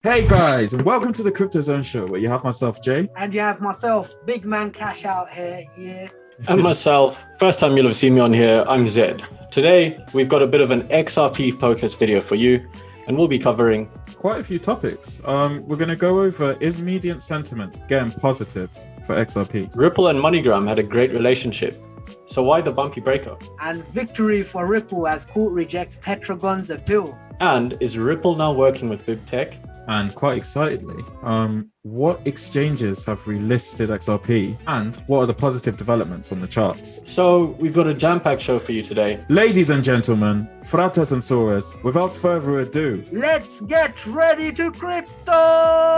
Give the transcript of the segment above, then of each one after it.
Hey guys, and welcome to the Crypto Zone Show, where you have myself, Jay. And you have myself, Big Man Cash out here, yeah. And myself, first time you'll have seen me on here, I'm Zed. Today, we've got a bit of an XRP focused video for you, and we'll be covering quite a few topics. We're going to go over, is median sentiment getting positive for XRP? Ripple and MoneyGram had a great relationship. So why the bumpy breakup? And victory for Ripple as court rejects Tetragon's appeal. And is Ripple now working with big tech? And quite excitedly, what exchanges have relisted XRP and what are the positive developments on the charts? So we've got a jam-packed show for you today. Ladies and gentlemen, fratres and sorors, without further ado, let's get ready to crypto!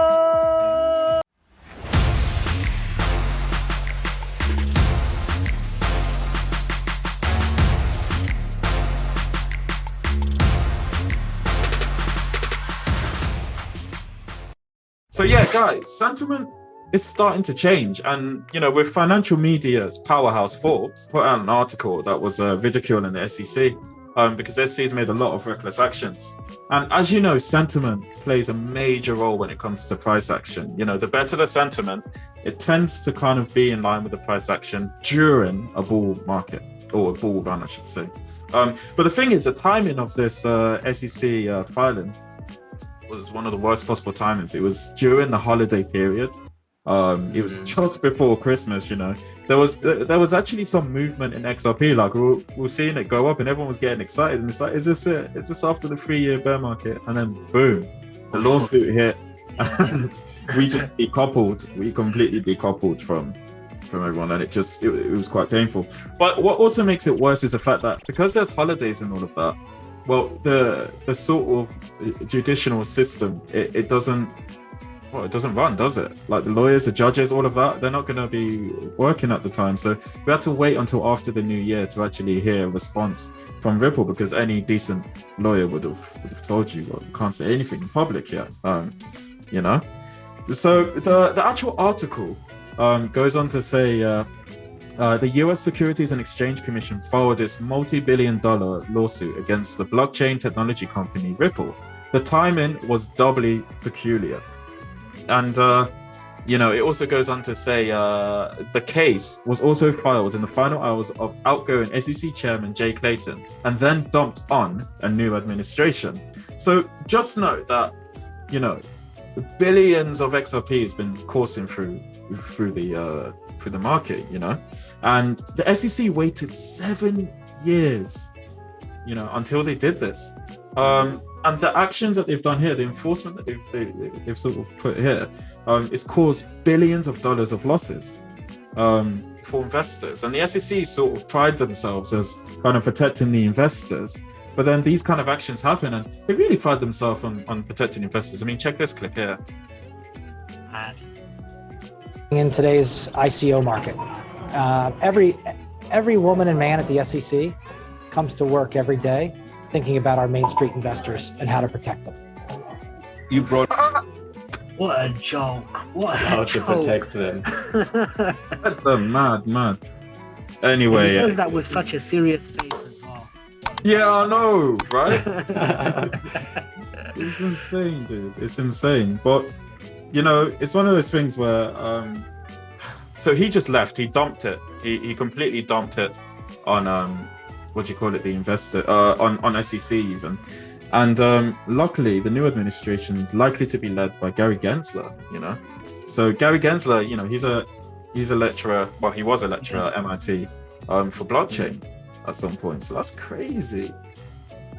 So yeah, guys, sentiment is starting to change. And, with financial media's powerhouse Forbes put out an article that was ridiculing the SEC because the SEC has made a lot of reckless actions. And as you know, sentiment plays a major role when it comes to price action. The better the sentiment, it tends to kind of be in line with the price action during a bull market, or a bull run, I should say. But the thing is, the timing of this SEC filing was one of the worst possible timings. It was during the holiday period. It was just before Christmas. There was actually some movement in XRP. Like we were seeing it go up, and everyone was getting excited. And it's like, is this it? Is this after the 3-year bear market? And then boom, the lawsuit hit, and we just decoupled. We completely decoupled from everyone, and it was quite painful. But what also makes it worse is the fact that because there's holidays and all of that, well, the sort of judicial system, it doesn't run, does it? Like the lawyers, the judges, all of that, they're not going to be working at the time. So we had to wait until after the new year to actually hear a response from Ripple, because any decent lawyer would have told you, well, you can't say anything in public yet. So the actual article goes on to say, the US Securities and Exchange Commission filed its multi-billion-dollar lawsuit against the blockchain technology company Ripple. The timing was doubly peculiar. And, it also goes on to say the case was also filed in the final hours of outgoing SEC Chairman Jay Clayton, and then dumped on a new administration. So just note that, billions of XRP has been coursing through the market, and the SEC waited 7 years, until they did this. And the actions that they've done here, the enforcement that they've sort of put here, it's caused billions of dollars of losses for investors. And the SEC sort of pride themselves as kind of protecting the investors. But then these kind of actions happen, and they really pride themselves on protecting investors. I mean, check this clip here. In today's ICO market, every woman and man at the SEC comes to work every day thinking about our Main Street investors and how to protect them. You brought... What a joke. How to protect them. Mad. Anyway. He says that with such a serious face as well. Yeah, I know, right? It's insane, dude. It's insane. But, it's one of those things where... so he just left. He dumped it. He completely dumped it on... the investor, on SEC even. And luckily, the new administration is likely to be led by Gary Gensler, So Gary Gensler, he's a lecturer, well, he was a lecturer at MIT for blockchain at some point. So that's crazy.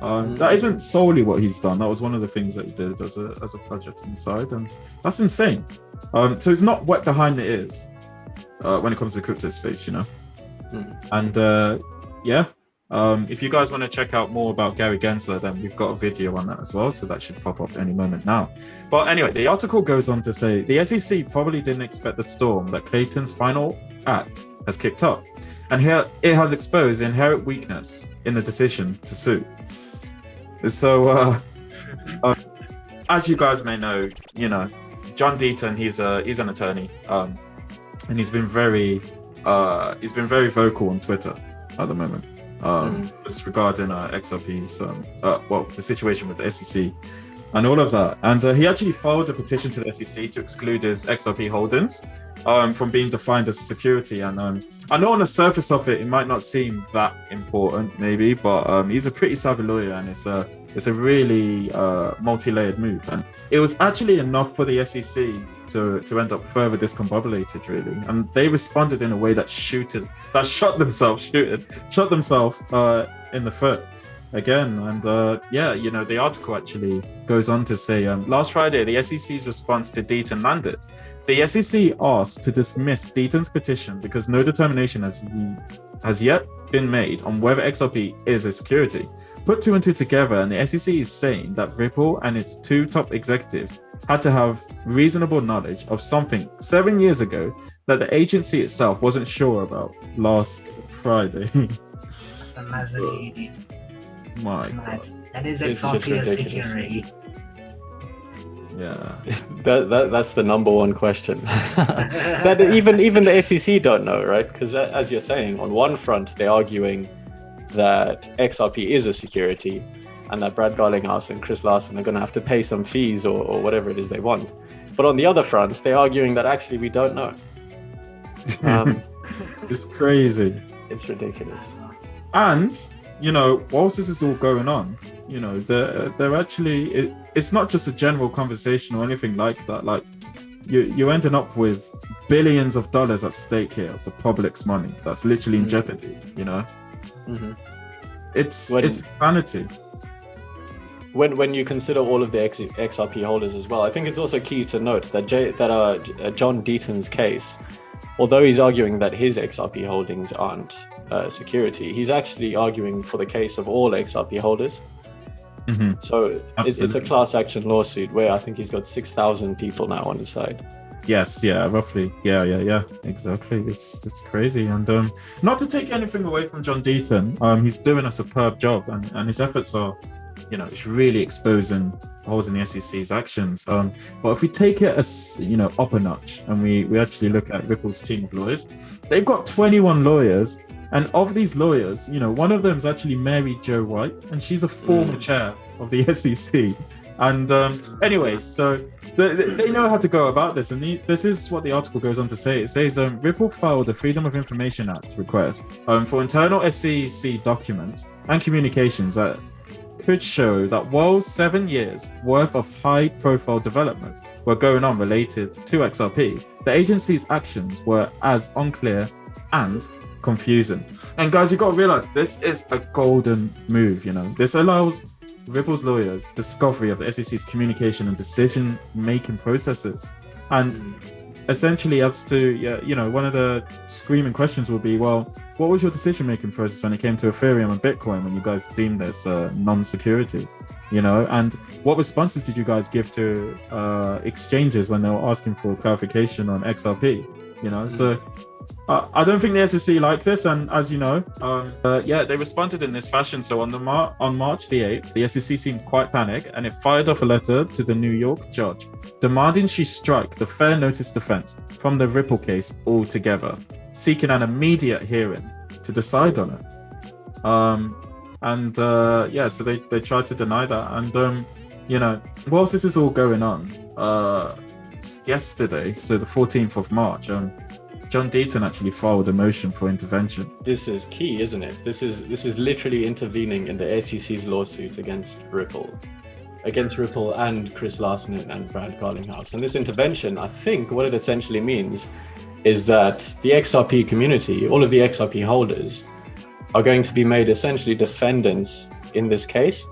That isn't solely what he's done. That was one of the things that he did as a project on the side. And that's insane. So it's not wet behind the ears when it comes to the crypto space, And yeah. If you guys want to check out more about Gary Gensler, then we've got a video on that as well, so that should pop up any moment now. But anyway, the article goes on to say the SEC probably didn't expect the storm that Clayton's final act has kicked up, and here it has exposed inherent weakness in the decision to sue. So, as you guys may know, John Deaton, he's an attorney, and he's been very vocal on Twitter at the moment. Just regarding XRP's, the situation with the SEC and all of that. And he actually filed a petition to the SEC to exclude his XRP holdings from being defined as a security. And I know on the surface of it, it might not seem that important, maybe, but he's a pretty savvy lawyer, and it's a really multi-layered move. And it was actually enough for the SEC to end up further discombobulated, really. And they responded in a way that shot themselves in the foot again. And the article actually goes on to say, last Friday, the SEC's response to Deaton landed. The SEC asked to dismiss Deaton's petition because no determination has yet been made on whether XRP is a security. Put two and two together, and the SEC is saying that Ripple and its two top executives had to have reasonable knowledge of something 7 years ago that the agency itself wasn't sure about last Friday. That's a massive My God. That is XRP a security. Yeah. That's the number one question that even the SEC don't know, right? Because as you're saying, on one front they're arguing that XRP is a security and that Brad Garlinghouse and Chris Larsen are going to have to pay some fees or whatever it is they want. But on the other front, they're arguing that actually we don't know. It's crazy. It's ridiculous. And whilst this is all going on, they're actually, it's not just a general conversation or anything like that. Like you're ending up with billions of dollars at stake here of the public's money that's literally in jeopardy. Mm-hmm. It's insanity. When you consider all of the XRP holders as well, I think it's also key to note that John Deaton's case, although he's arguing that his XRP holdings aren't security, he's actually arguing for the case of all XRP holders. Mm-hmm. So it's a class action lawsuit where I think he's got 6,000 people now on his side. Yes, yeah, roughly. Yeah, exactly. It's crazy. And not to take anything away from John Deaton, he's doing a superb job, and his efforts are, it's really exposing holes in the SEC's actions. But if we take it as, up a notch, and we actually look at Ripple's team of lawyers, they've got 21 lawyers. And of these lawyers, one of them is actually Mary Jo White, and she's a former chair of the SEC. And anyways, so they know how to go about this. And this is what the article goes on to say. It says, Ripple filed a Freedom of Information Act request for internal SEC documents and communications that could show that while 7 years worth of high-profile developments were going on related to XRP, the agency's actions were as unclear and confusing. And guys, you got to realize this is a golden move. This allows Ripple's lawyers discovery of the SEC's communication and decision-making processes. And essentially, as to one of the screaming questions will be, well, what was your decision-making process when it came to Ethereum and Bitcoin when you guys deemed this non-security? And what responses did you guys give to exchanges when they were asking for clarification on XRP? So I don't think the SEC like this, and as you know, they responded in this fashion. So on March the 8th, the SEC seemed quite panicked, and it fired off a letter to the New York judge demanding she strike the fair notice defense from the Ripple case altogether, seeking an immediate hearing to decide on it. So they tried to deny that. And whilst this is all going on, yesterday, so the 14th of March, John Deaton actually filed a motion for intervention. This is key, isn't it? This is literally intervening in the SEC's lawsuit against Ripple and Chris Larsen and Brad Garlinghouse. And this intervention, I think what it essentially means is that the XRP community, all of the XRP holders, are going to be made essentially defendants in this case.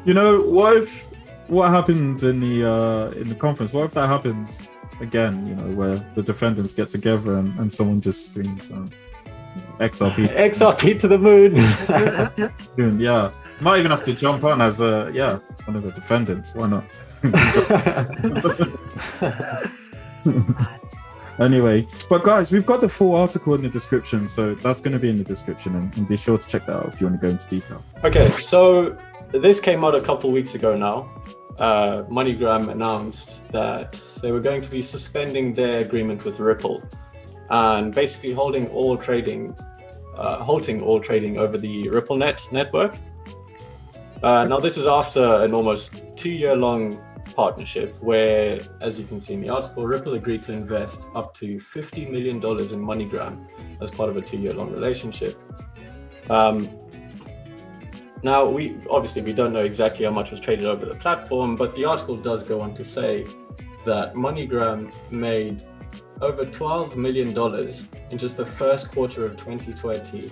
What happened in the conference? What if that happens again, where the defendants get together and someone just screams XRP. XRP to the moon. Yeah. Might even have to jump on as one of the defendants. Why not? Anyway, but guys, we've got the full article in the description, so that's going to be in the description, and be sure to check that out if you want to go into detail. Okay, so this came out a couple weeks ago now. Moneygram announced that they were going to be suspending their agreement with Ripple and basically halting all trading over the RippleNet network. Now, this is after an almost 2-year-long partnership where, as you can see in the article, Ripple agreed to invest up to $50 million in MoneyGram as part of a 2-year-long relationship. Now, we don't know exactly how much was traded over the platform, but the article does go on to say that MoneyGram made over $12 million in just the first quarter of 2020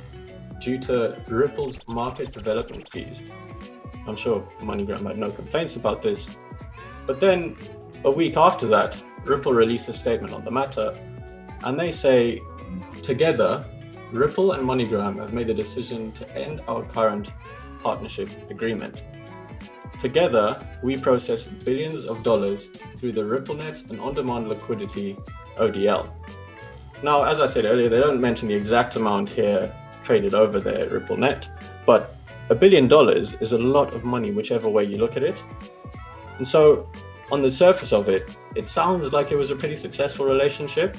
due to Ripple's market development fees. I'm sure MoneyGram had no complaints about this. But then a week after that, Ripple released a statement on the matter, and they say, together, Ripple and MoneyGram have made the decision to end our current partnership agreement. Together, we process billions of dollars through the RippleNet and on-demand liquidity ODL. Now, as I said earlier, they don't mention the exact amount here traded over their RippleNet, but $1 billion is a lot of money, whichever way you look at it. And so, on the surface of it, it sounds like it was a pretty successful relationship.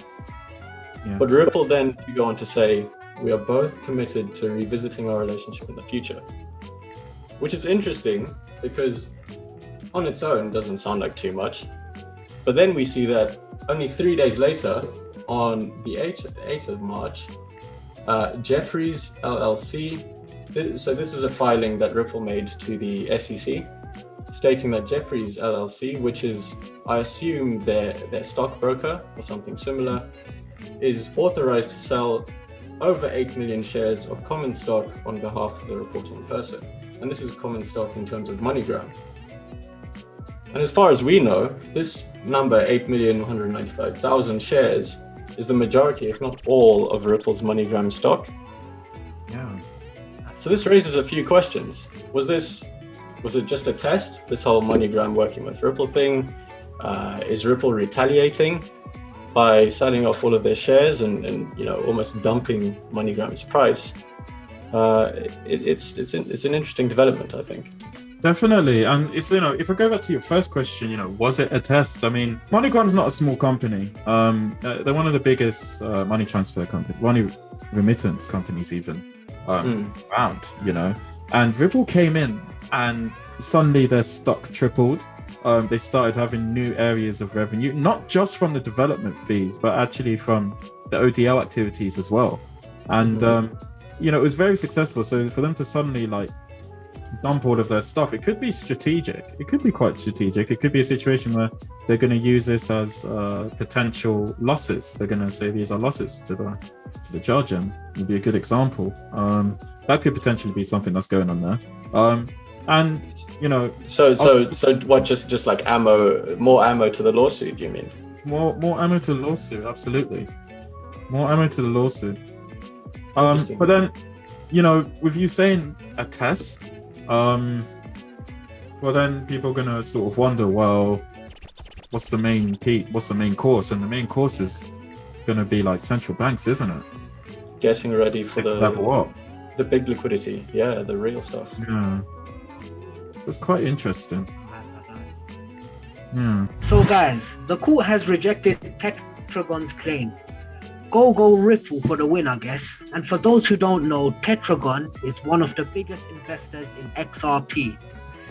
Yeah. But Ripple then go on to say, we are both committed to revisiting our relationship in the future. Which is interesting because on its own doesn't sound like too much. But then we see that only 3 days later, on the 8th of March, Jefferies LLC, so this is a filing that Ripple made to the SEC, stating that Jefferies LLC, which is, I assume, their stockbroker or something similar, is authorized to sell over 8 million shares of common stock on behalf of the reporting person. And this is common stock in terms of MoneyGram. And as far as we know, this number, 8,195,000 shares, is the majority, if not all, of Ripple's MoneyGram stock. Yeah. So this raises a few questions. Was it just a test, this whole MoneyGram working with Ripple thing? Is Ripple retaliating by selling off all of their shares and almost dumping MoneyGram's price? It's an interesting development, I think. Definitely. And it's, if I go back to your first question, was it a test? I mean, MoneyGram's not a small company. They're one of the biggest money transfer companies, money remittance companies even around, And Ripple came in and suddenly their stock tripled. They started having new areas of revenue, not just from the development fees, but actually from the ODL activities as well. And, it was very successful. So for them to suddenly dump all of their stuff, it could be strategic. It could be quite strategic. It could be a situation where they're going to use this as potential losses. They're going to say these are losses to the judge, and it would be a good example. That could potentially be something that's going on there. So what? Just like ammo, more ammo to the lawsuit? You mean? More ammo to the lawsuit? Absolutely, more ammo to the lawsuit. But then, with you saying a test, well, then people are gonna sort of wonder, well, what's the main course? And the main course is gonna be like central banks, isn't it? Getting ready for the big liquidity, the real stuff. Yeah. So it's quite interesting. Yeah. So guys, the court has rejected Tetragon's claim. Go Ripple for the win, I guess. And for those who don't know, Tetragon is one of the biggest investors in XRP.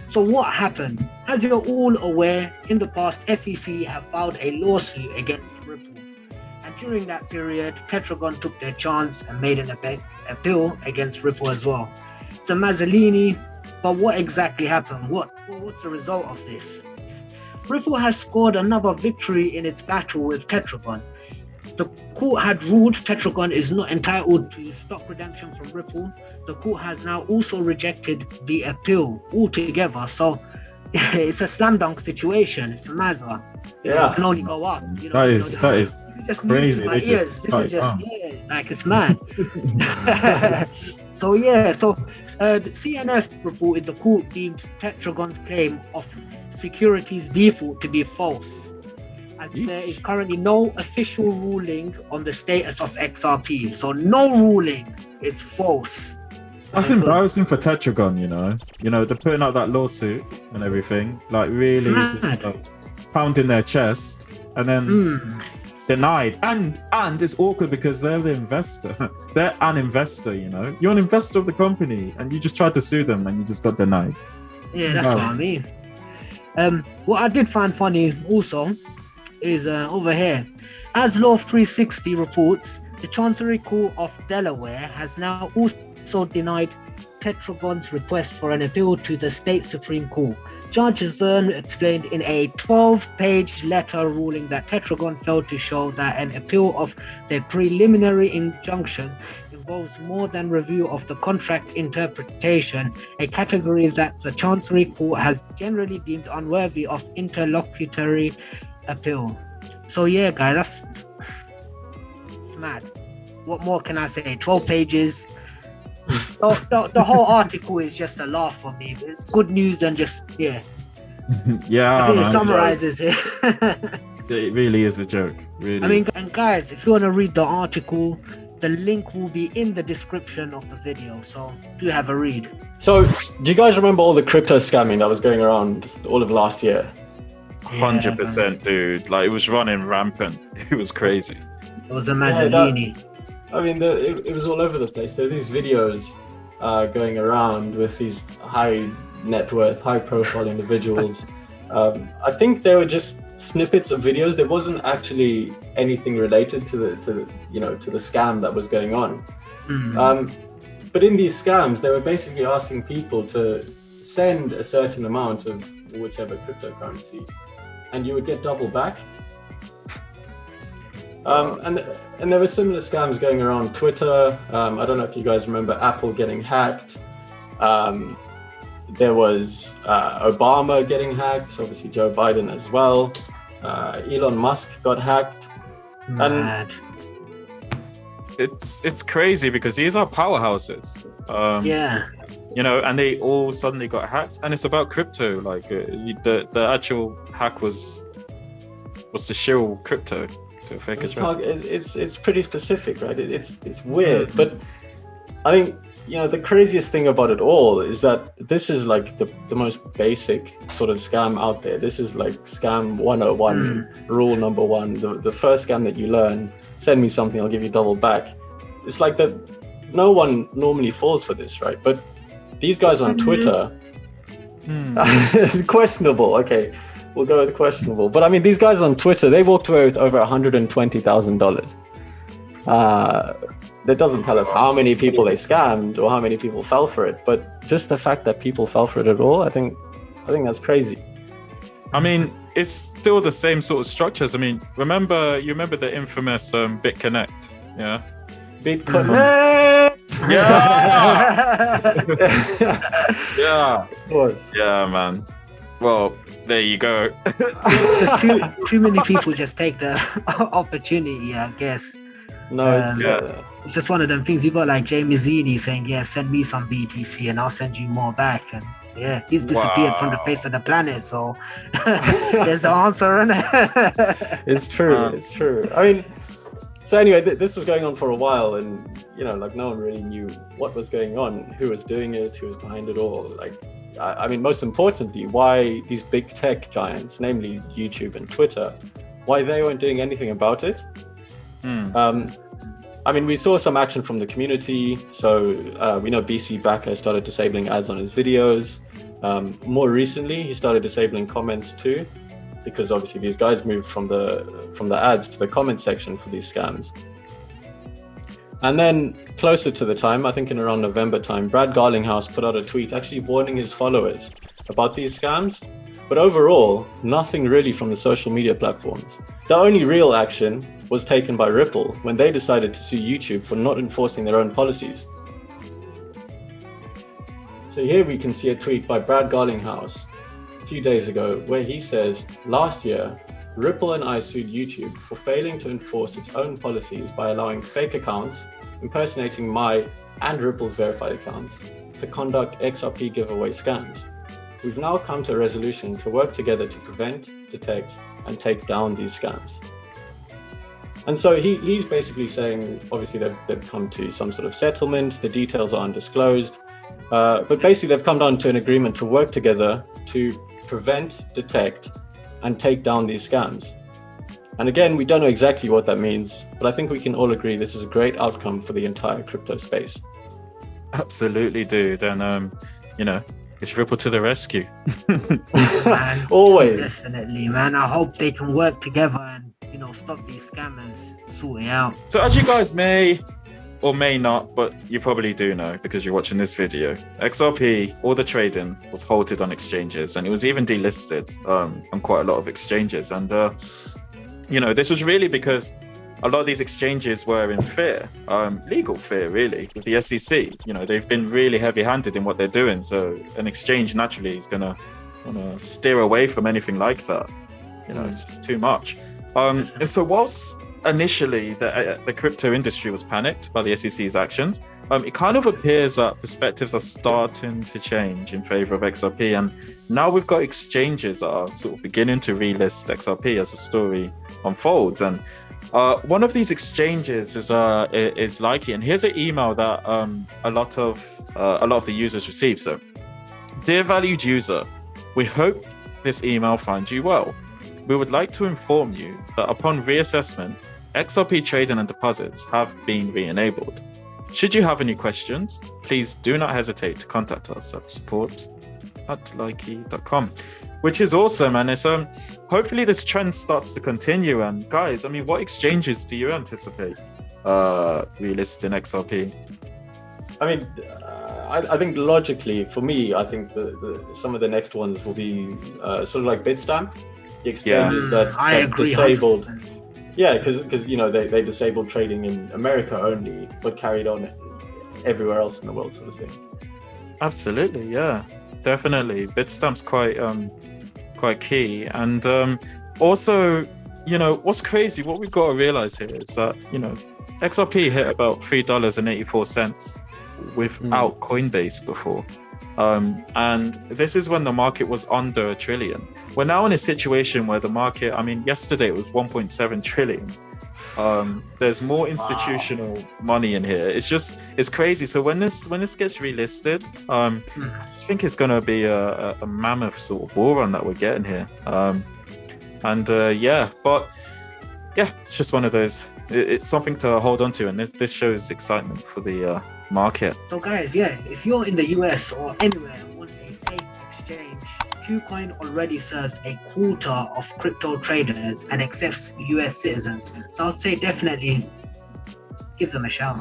So what happened? As you're all aware, in the past, SEC have filed a lawsuit against Ripple. And during that period, Tetragon took their chance and made an appeal against Ripple as well. So Mazzolini, but what exactly happened? What's the result of this? Ripple has scored another victory in its battle with Tetragon. The court had ruled Tetragon is not entitled to stock redemption from Ripple. The court has now also rejected the appeal altogether. So it's a slam dunk situation. It's a Mazza. It can only go up. That is just crazy. My ears. This is just it's mad. So the CNF reported the court deemed Tetragon's claim of securities default to be false, as there is currently no official ruling on the status of XRP. So no ruling, it's false. That's embarrassing for Tetragon, they're putting out that lawsuit and everything, really pounding their chest, and then denied. And it's awkward because they're the investor. They're an investor, you're an investor of the company, and you just tried to sue them and you just got denied. Yeah, that's what I mean. What I did find funny also is over here. As Law 360 reports, the Chancery Court of Delaware has now also denied Tetragon's request for an appeal to the state Supreme Court. Judge Zern explained in a 12-page letter ruling that Tetragon failed to show that an appeal of their preliminary injunction involves more than review of the contract interpretation, a category that the Chancery Court has generally deemed unworthy of interlocutory appeal. So yeah, guys, it's mad. What more can I say? 12 pages. The whole article is just a laugh for me. It's good news and just, yeah. Yeah, I think it man, summarizes it. it really is a joke. Really I mean, is. and guys, if you want to read the article, the link will be in the description of the video. So do have a read. So, do you guys remember all the crypto scamming that was going around all of last year? 100%, dude. Like, it was running rampant. It was crazy. It was a Mazzolini. I mean, it was all over the place. There's these videos going around with these high net worth, high profile individuals. I think they were just snippets of videos. There wasn't actually anything related to the scam that was going on. But in these scams, they were basically asking people to send a certain amount of whichever cryptocurrency, and you would get double back. And there were similar scams going around Twitter. I don't know if you guys remember Apple getting hacked. There was Obama getting hacked, obviously Joe Biden as well. Elon Musk got hacked. Mad. And it's crazy because these are powerhouses. Yeah. You know, and they all suddenly got hacked, and it's about crypto. Like the actual hack was to shill crypto. It's pretty specific, right? It's weird, but I think the craziest thing about it all is that this is like the most basic sort of scam out there. This is like scam 101, rule number one. The first scam that you learn: send me something, I'll give you double back. It's like that. No one normally falls for this, right? But these guys on Twitter, it's questionable. Okay. We'll go with questionable. But I mean, these guys on Twitter, they walked away with over $120,000. That doesn't tell us how many people they scammed or how many people fell for it. But just the fact that people fell for it at all, I think that's crazy. I mean, it's still the same sort of structures. I mean, you remember the infamous BitConnect, yeah? BitConnect! Yeah! Yeah. Of course. Yeah, man. Well, there you go. Just too many people just take the opportunity, I guess. No, it's just one of them things. You got like Jay Mazzini saying, yeah, send me some BTC and I'll send you more back. And yeah, he's disappeared from the face of the planet. So there's the answer, isn't it? It's true. It's true. I mean, so anyway, this was going on for a while, and like no one really knew what was going on, who was doing it, who was behind it all. Like, I mean, most importantly, why these big tech giants, namely YouTube and Twitter, why they weren't doing anything about it. I mean, we saw some action from the community. So we know BC Backer started disabling ads on his videos. More recently, he started disabling comments too, because obviously these guys moved from the ads to the comment section for these scams. And then closer to the time, I think in around November time, Brad Garlinghouse put out a tweet actually warning his followers about these scams. But overall, nothing really from the social media platforms. The only real action was taken by Ripple when they decided to sue YouTube for not enforcing their own policies. So here we can see a tweet by Brad Garlinghouse a few days ago where he says, last year, Ripple and I sued YouTube for failing to enforce its own policies by allowing fake accounts, impersonating my and Ripple's verified accounts, to conduct XRP giveaway scams. We've now come to a resolution to work together to prevent, detect, and take down these scams. And so he's basically saying, obviously they've come to some sort of settlement, the details are undisclosed, but basically they've come down to an agreement to work together to prevent, detect, and take down these scams. And again, we don't know exactly what that means, but I think we can all agree this is a great outcome for the entire crypto space. Absolutely, dude. And, it's It's Ripple to the rescue. Man, Always. definitely, man. I hope they can work together and, you know, stop these scammers, sort it out. So as you guys may or may not, but you probably do know because you're watching this video, XRP, all the trading was halted on exchanges, and it was even delisted on quite a lot of exchanges. And you know, this was really because a lot of these exchanges were in fear, legal fear, really, with the SEC. You know, they've been really heavy-handed in what they're doing. So an exchange naturally is gonna steer away from anything like that. You know, it's just too much. And so whilst initially the crypto industry was panicked by the SEC's actions, it kind of appears that perspectives are starting to change in favor of XRP. And now we've got exchanges that are sort of beginning to relist XRP as the story unfolds. And one of these exchanges is Likely, and here's an email that a lot of the users received. So, dear valued user, we hope this email finds you well. We would like to inform you that upon reassessment, XRP trading and deposits have been re-enabled. Should you have any questions, please do not hesitate to contact us at support@likey.com, which is awesome. And it's hopefully this trend starts to continue. And guys, I mean, what exchanges do you anticipate relisting XRP? I mean, I think logically, for me, I think some of the next ones will be sort of like Bitstamp, the exchanges that agree, disabled. 100%. Yeah, because you know they disabled trading in America only, but carried on everywhere else in the world, sort of thing. Absolutely, yeah, definitely. Bitstamp's quite key, and also, you know, what's crazy, what we've got to realize here is that, you know, XRP hit about $3.84 without Coinbase before. And this is when the market was under $1 trillion. We're now in a situation where the market, I mean, yesterday it was 1.7 trillion. There's more institutional money in here. It's crazy. So when this gets relisted, I just think it's going to be a mammoth sort of war run that we're getting here. It's just one of those. It's something to hold on to, and this shows excitement for the market. So guys, if you're in the US or anywhere on a safe exchange, KuCoin already serves a quarter of crypto traders and accepts US citizens. So I'd say definitely give them a shout.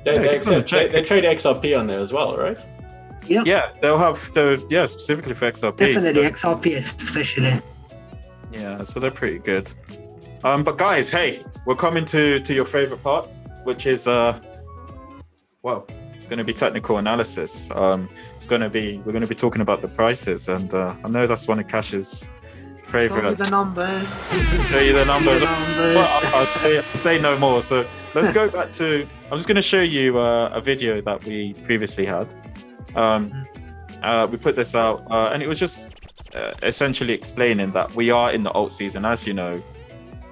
They trade XRP on there as well, right? Yeah. Yeah, they'll have specifically for XRP. Definitely XRP especially. Yeah, so they're pretty good. But guys, hey, we're coming to your favorite part, which is it's going to be technical analysis. We're going to be talking about the prices, and I know that's one of Cash's favorite. Show me the numbers. Show you the numbers. Well, I'll say no more. So let's go back to. I'm just going to show you a video that we previously had. We put this out, and it was just essentially explaining that we are in the alt season. As you know,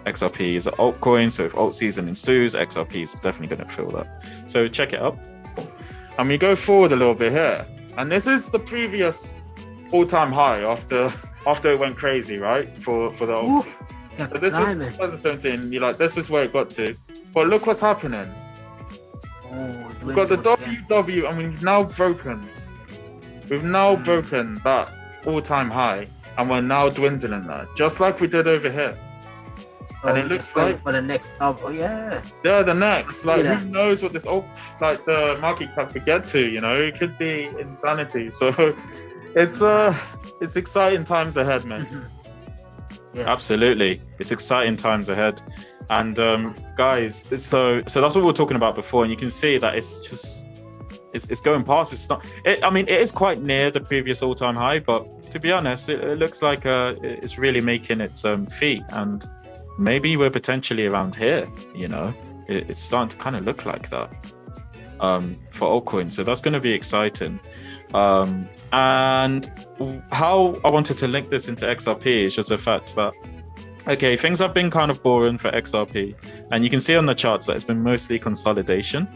XRP is an altcoin, so if alt season ensues, XRP is definitely going to fill that. So check it out. And we go forward a little bit here. And this is the previous all-time high after it went crazy, right? For the alt season. Yeah, So this was 2017. You're like, this is where it got to. But look what's happening. We've got the WW, and we've now broken that all-time high, and we're now dwindling that, just like we did over here. And it looks like for the next double, the next. Like, who knows what this the market cap could get to? You know, it could be insanity. So it's exciting times ahead, man. Absolutely, it's exciting times ahead. And guys, so that's what we were talking about before, and you can see that it's going past. It's not. It is quite near the previous all-time high, but to be honest, it looks like it's really making its feet, and maybe we're potentially around here. You know, it's starting to kind of look like that for altcoins. So that's going to be exciting. And how I wanted to link this into XRP is just the fact that, okay, things have been kind of boring for XRP, and you can see on the charts that it's been mostly consolidation.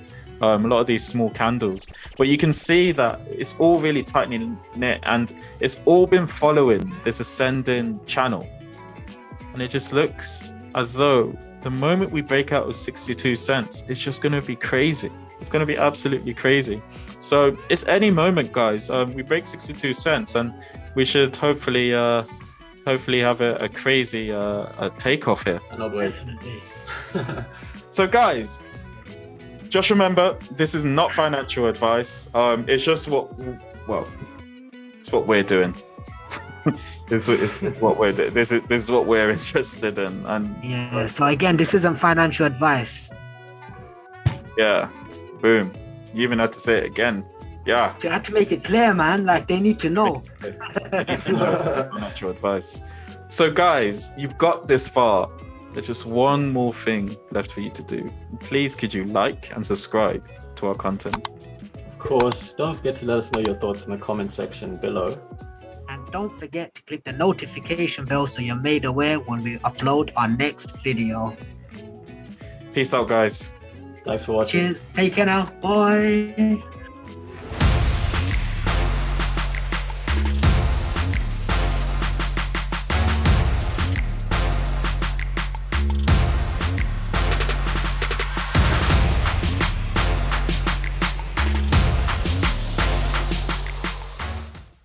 A lot of these small candles, but you can see that it's all really tightly knit, and it's all been following this ascending channel. And it just looks as though the moment we break out of 62 cents, it's just going to be crazy. It's going to be absolutely crazy. So it's any moment, guys. We break 62 cents, and we should hopefully have a crazy takeoff here. Cannot wait. Definitely. So guys, just remember, this is not financial advice. It's just it's what we're doing. it's what we're doing. This is what we're interested in. And Yeah. So again, this isn't financial advice. yeah, boom. You even had to say it again. Yeah. You have to make it clear, man. Like they need to know. Financial advice. So guys, you've got this far. There's just one more thing left for you to do. Please could you like and subscribe to our content? Of course, don't forget to let us know your thoughts in the comment section below. And don't forget to click the notification bell so you're made aware when we upload our next video. Peace out, guys. Thanks for watching. Cheers. Take care now. Bye.